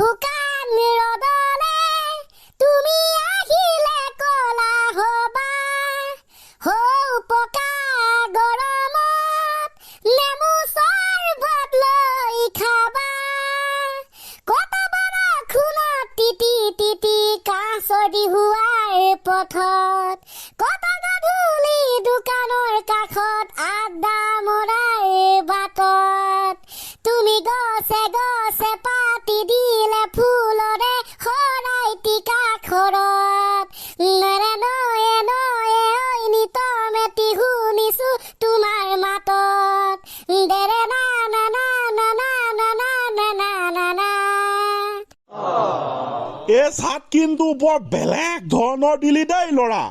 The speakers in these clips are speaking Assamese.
শুকান ৰ'দলে তুমি আহিলে কলা হবা হৌ পকা গৰমত নেমু চৰবত লৈ খাবা কত বৰষুণত তিতি তিতি কাছদি হোৱাৰ পথত কত গধূলি দোকানৰ কাষত আড্ডা মৰাৰ বাটত তুমি গছে গছে পাতি দিলে ফুলৰে সৰাই টিকা খৰত নৰে নয়ে নয়ে ঐ নিতমেতি শুনিছো তোমাৰ মাতত দেৰে না না না না না না না না না না না। এই চাট কিন্তু বৰ বেলেগ ধৰণৰ দিলি দেই ল'ৰা।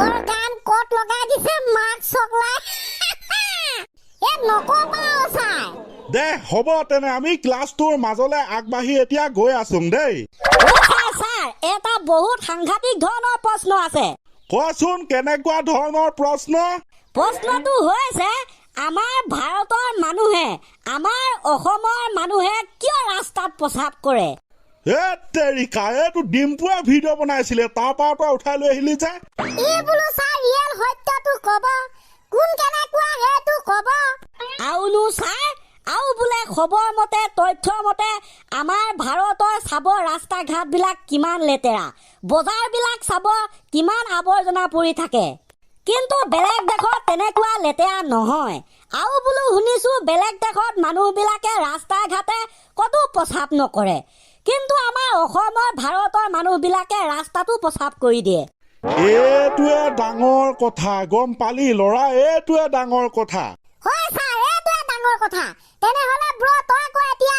ওর গান কোট লগাই দিছে মাক চকলাই এ নকবা চাই দে হ'ব তেনে আমি ক্লাছটোৰ মাজলৈ আগবাঢ়ি এতিয়া গৈ আছোং দেই। স্যাৰ এটা বহুত সাংঘাতিক ধৰণৰ প্ৰশ্ন আছে। কোৱাচোন কেনেকুৱা ধৰণৰ প্ৰশ্ন? প্ৰশ্নটো হৈছে আমাৰ ভাৰতৰ মানুহে আমাৰ অসমৰ মানুহে কিয় ৰাস্তাত প্ৰস্ৰাৱ কৰে? এ তেৰিকা এইটো ডিম্পুৱে ভিডিঅ' বনাইছিলে তাৰ পৰা তই উঠাই লৈ আহিলি যে। এই বোলো চাই ৰিয়েল সত্যটো কব কোন কেনেকুৱা সেইটো কব আউনো ছাৰ আৰু বোলে খবৰ মতে তথ্য মতে আমাৰ ভাৰতৰ চাব ৰাস্তা ঘাটবিলাক কিমান লেতেৰা বজাৰবিলাক চাব কিমান আৱৰ্জনা পৰি থাকে কিন্তু বেলেগ দেশত তেনেকুৱা লেতেৰা নহয় আৰু বোলো শুনিছো বেলেগ দেশত মানুহবিলাকে ৰাস্তা ঘাটে কতো প্ৰস্ৰাৱ নকৰে কিন্তু আমাৰ অসমৰ ভাৰতৰ মানুহবিলাকে ৰাস্তাটো প্ৰস্ৰাৱ কৰি দিয়ে। এইটোৱে ডাঙৰ কথা গম পালি ল'ৰা এইটোৱে ডাঙৰ কথা। হয় ছাৰ এইটোৱে ডাঙৰ কথা তেনেহলে ব্ৰ তই কৈ এতিয়া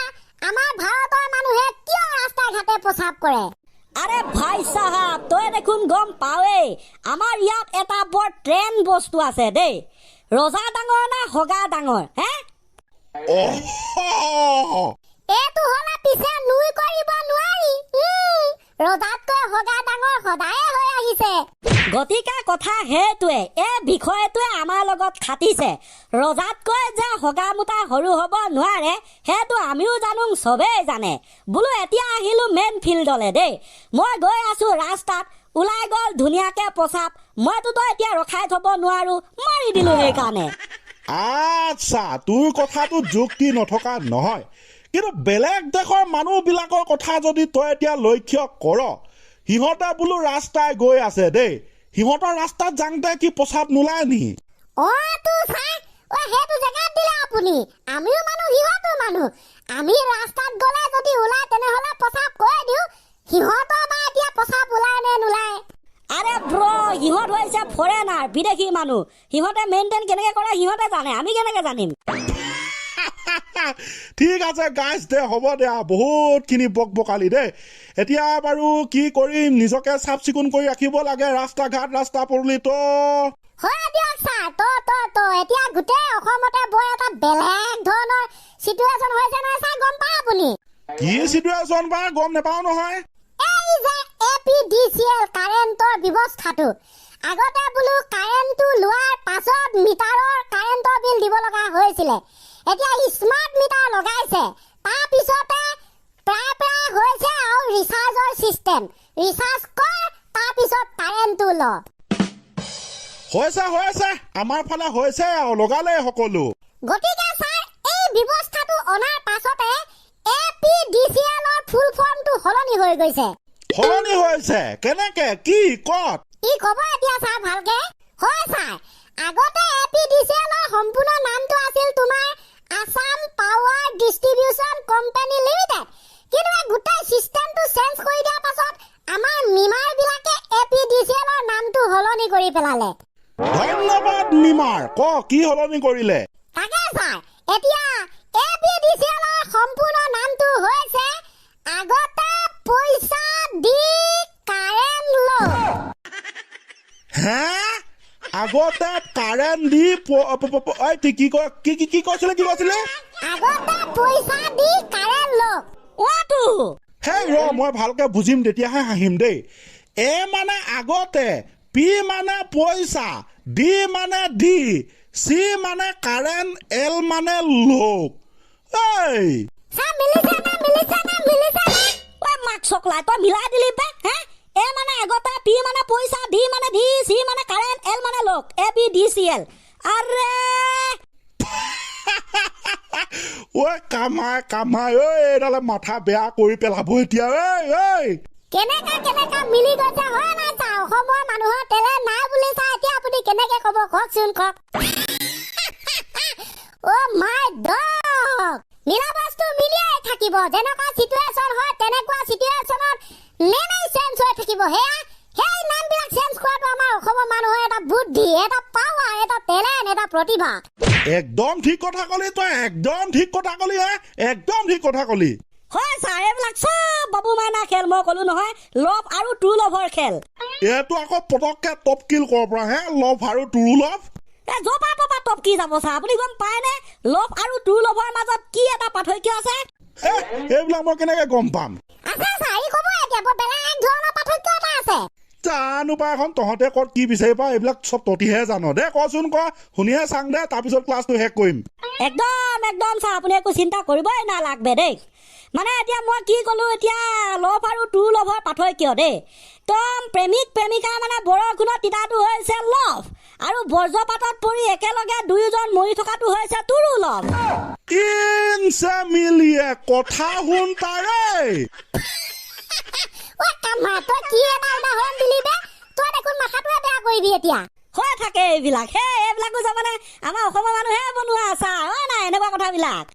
আমাৰ ভাৰতৰ মানুহে কিয় ৰাস্তা ঘাটে প্ৰস্ৰাৱ কৰে? আৰে ভাই সাহাব তই দেখোন গম পাৱেই আমাৰ ইয়াত এটা বৰ ট্ৰেণ্ড বস্তু আছে দেই ৰজা ডাঙৰ না হগা ডাঙৰ হে এইটো হলে পিছে নুই কৰিব নোৱাৰি ৰজাতকৈ হগা ডাঙৰ সদায়ে হৈ আহিছে গতিকে কথা সেইটোৱে এই বিষয়টোৱে আমাৰ লগত খাটিছে ৰজাতকৈ যে হগা মোটা সৰু হ'ব নোৱাৰে সেইটো আমিও জানো চবেই জানে বোলো এতিয়া আহিলো মেইন ফিল্ডলে দেই মই গৈ আছো ৰাস্তাত ওলাই গ'ল ধুনীয়াকে প্ৰস্ৰাৱ মইতো এতিয়া ৰখাই থব নোৱাৰো মাৰি দিলো সেইকাৰণে। আচ্ছা তোৰ কথাটো যুক্তি নথকা নহয় কিন্তু বেলেগ দেশৰ মানুহবিলাকৰ কথা যদি তই এতিয়া লক্ষ্য কৰ সিহঁতে বোলো ৰাস্তাই গৈ আছে দেই সিহঁতৰ ৰাস্তাত যাওঁতে কি প্ৰস্ৰাৱ নোলায় নি? তো চাই সেইটো জেগাত দিলে আপুনি আমিও মানুহ সিহঁতো মানুহ আমি ৰাস্তাত গ'লে যদি ওলাই তেনেহলে প্ৰস্ৰাৱ কৰি দিওঁ সিহঁতৰ বা এতিয়া প্ৰস্ৰাৱ ওলাই নে নোলায়? আৰে ব্ৰ সিহঁত হৈছে ফৰেনাৰ বিদেশী মানুহ সিহঁতে মেইনটেইন কেনেকে কৰে সিহঁতে জানে আমি কেনেকে জানিম? ঠিক আছে গাইজ দে হ'ব দে বহুতখিনি বকবকালি দেই এতিয়া বাৰু কি কৰিম নিজকে চাফ চিকুণ কৰি ৰাখিব লাগে ৰাস্তা ঘাট ৰাস্তা পদূলিতো হয় দিয়ক ছাৰ তো এতিয়া গোটেই অসমতে বৰ এটা বেলেগ ধৰণৰ চিটুৱেশ্যন হৈছে নহয় ছাৰ গম পায় আপুনি? কি চিটুৱেশ্যন বা গম নাপাওঁ নহয়। এই যে APDCL কাৰেণ্টৰ ব্যৱস্থাটো আগতে বোলো কাৰেণ্টটো লোৱাৰ পাছত মিটাৰৰ কাৰেণ্টৰ বিল দিব লগা হৈছিলে এতিয়া স্মাৰ্ট মিটাৰ লগাইছে তাৰ পিছতে প্ৰায় হৈছে আৰু ৰিচাৰ্জৰ চিষ্টেম ৰিচাৰ্জ কৰ তাৰ পিছত কাৰেণ্টটো ল হৈছে আমাৰ ফালে হৈছে আৰু লগালে সকলো। গতিকে ছাৰ এই ব্যৱস্থাটো অনাৰ পাছতে APDCL ৰ ফুল ফৰ্মটো সলনি হৈ গৈছে। সলনি হৈছে কেনেকে কি কত ই কব এতিয়া ছাৰ ভালকে? হয় ছাৰ আগতে APDCL ৰ সম্পূৰ্ণ নামটো আছিল তোমাৰ আসাম পাৱাৰ ডিস্ট্ৰিবিউশন কোম্পানী লিমিটেড কিন্তু গোটেই সিস্টেমটো চেঞ্জ কৰি দিয়াৰ পাছত আমাৰ মিমাৰ বিলাকে APDCL ৰ নামটো সলনি কৰি পেলালে। ধন্যবাদ মিমাৰ ক কি সলনি কৰিলে? তাকে ছাৰ এতিয়া APDCL ৰ সম্পূৰ্ণ নামটো হৈছে আগতে পইচা দি কাৰেণ্ট ল হে আগতে কাৰেণ্ট দি কি কৈছিলে আগতে পইচা দি কাৰেণ্ট ল ওটো হেই ৰ মই ভালকে বুজিম তেতিয়াহে হাঁহিম দেই এ মানে আগতে পি মানে পইচা ডি মানে দি চি মানে কাৰেণ্ট এল মানে লোক এই মিলিছে লাইট মিলাই দিলি বে হে এ মানে আগতে পি মানে পইচা ডি মানে ডি সি মানে কাৰেণ্ট এল মানে লোক A B D C L আৰে ঐ কামাই ঐ এইডালে মাথা বেয়া কৰি পেলাব এতিয়া ঐ কেনেকা মিলি গৈছে হয় নাই চা অসমৰ মানুহৰ তেলে নাই বুলি চা এতিয়া আপুনি কেনেকে ক'ব কওকচোন কওক অ' মাই ডগ মিলা বস্তু মিলিয়াই থাকিব যেনেকুৱা চিটুৱেশ্যন হয় তেনেকুৱা চিটুৱেশ্যনত নেমেই চেঞ্জ হৈ থাকিব সেই নামবিলাক চেঞ্জ কৰাটো আমাৰ অসমৰ মানুহৰ এটা বুদ্ধি এটা পাৱাৰ এটা টেলেণ্ট এটা প্ৰতিভা একদম ঠিক কথা কলি তই একদম ঠিক কথা কলি একদম ঠিক কথা কলি হয় ছাৰ এইবিলাক চব বাবু মাইনা খেল মই ক'লো নহয় লভ আৰু ট্ৰু লভৰ খেল এইটো আকৌ পটককে টপ কিল কৰ পৰা লভ আৰু ট্ৰু লভ জপা টপা টপ কি যাব ছাৰ আপুনি গম পায়নে লভ আৰু ট্ৰু লভৰ মাজত কি এটা পাৰ্থক্য আছে এইবিলাক মই কেনেকে গম পাম আছে চাৰি ক'ব এতিয়া বৰ বেলেগ ধৰণৰ পাৰ্থক্য এটা আছে জানো পাই এখন তহঁতে ক'ত কি বিচাৰি পা এইবিলাক চব তহঁতিহে জান দে কচোন ক শুনিহে চাং দে তাৰপিছত ক্লাছটো শেষ কৰিম একদম ছাৰ আপুনি একো চিন্তা কৰিবই নালাগবে দেই মানে এতিয়া মই কি ক'লো এতিয়া লভ আৰু ট্ৰু লভৰ পাৰ্থক্য দেই একদম প্ৰেমিক প্ৰেমিকা মানে বৰষুণৰ তিতাটো হৈছে লভ আৰু বজ্ৰপাতত পৰি একেলগে দুয়োজন মৰি থকাটো হৈছে ট্ৰু লভ ইনছে মিলিয়ে কথা শুন তাৰে ঐ কামা তই কি এটা উদাহৰণ দিলি বে তই দেখোন মাথাটোৱে বেয়া কৰিবি এতিয়া হৈ থাকে এইবিলাক এইবিলাকো মানে আমাৰ অসমৰ মানুহে বনোৱা আছা হয় নাই এনেকুৱা কথাবিলাক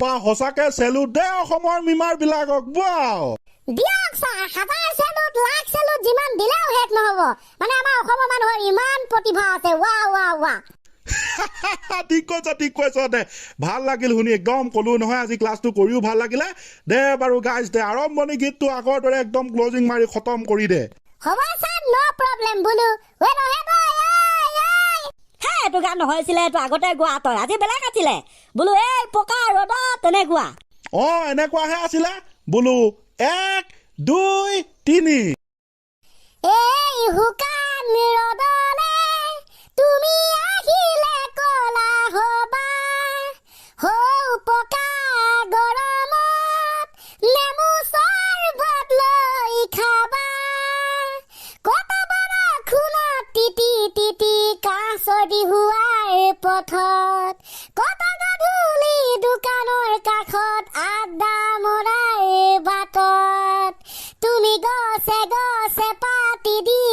বা সঁচাকে চেলুট দে অসমৰ মিমাৰ বিলাকক বাও দিয়ক ছাৰ হাজাৰ চেলুট লাখ চেলুট যিমান দিলেও শেষ নহ'ব মানে আমাৰ অসমৰ মানুহৰ ইমান প্ৰতিভা আছে ৱা ঠিক কৈছ দে ভাল লাগিল শুনি একদম ক'লো নহয় আজি ক্লাছটো কৰিও ভাল লাগিলে দে বাৰু গাইজ দে আৰম্ভণি গীতটো আগৰ দৰে একদম ক্লজিং মাৰি খতম কৰি দে হ'ব ছাৰ ন' প্ৰব্লেম বোলো এইটো গান নহৈছিলে এইটো আগতে গোৱা তই আজি বেলেগ আছিলে বোলো এই পকা ৰ'দত তেনেকুৱা এনেকুৱাহে আছিলে বোলো 1 2 3 এই শুকান ৰ'দলে তুমি আহিলে ক'লা হ'বা হৌ পকা গৰমত নেমু চৰ্বত লৈ খাবা কত বৰষুণত তিতি কাহ চৰ্দি হোৱাৰ পথত কত গধূলি দোকানৰ কাষত আড্ডা মৰাৰ বাটত তুমি গছে পাতি দি